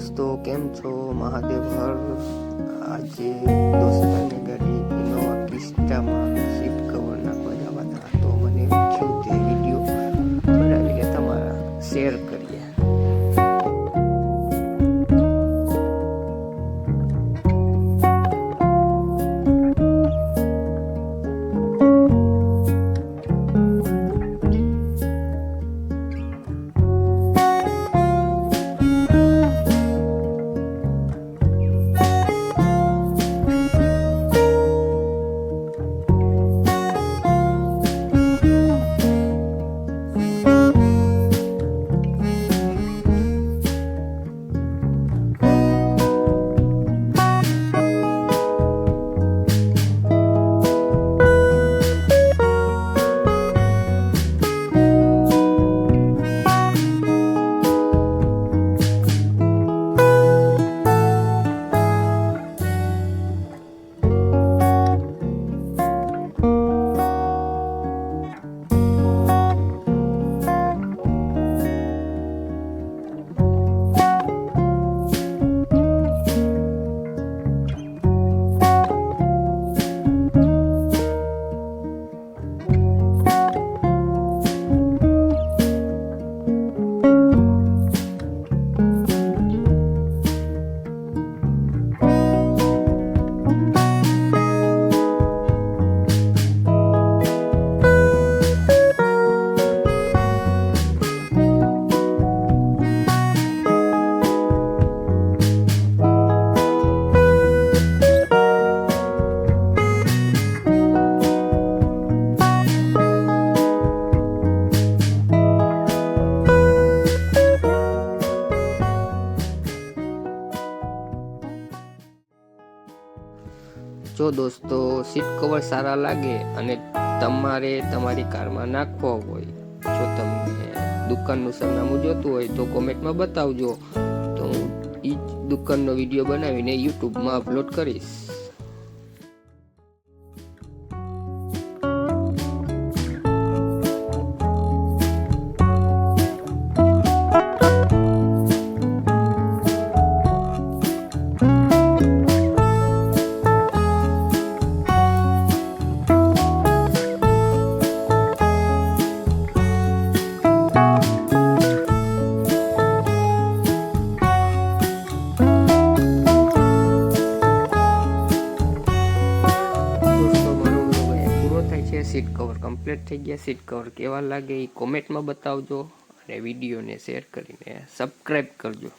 દોસ્તો, કેમ છો? મહાદેવ હર. આજે દોસ્તારની ગાડી ઇનોવા ક્રિસ્ટામાં સીટ કવર નાખવા જવા હતા, તો મને થયું તે વિડીયો બનાવીને તમારા શેર કરીએ. જો દોસ્તો, સીટ કવર સારા લાગે અને તમારે તમારી કારમાં નાખવો હોય, જો તમને દુકાનનું સરનામું જોતું હોય તો કોમેન્ટમાં બતાવજો, તો હું એ જ દુકાનનો વિડીયો બનાવીને યુટ્યુબમાં અપલોડ કરીશ. સીટ કવર કમ્પ્લીટ થઈ ગયા. સીટ કવર કેવા લાગે એ કોમેન્ટમાં બતાવજો અને વિડીયોને શેર કરીને સબસ્ક્રાઈબ કરજો.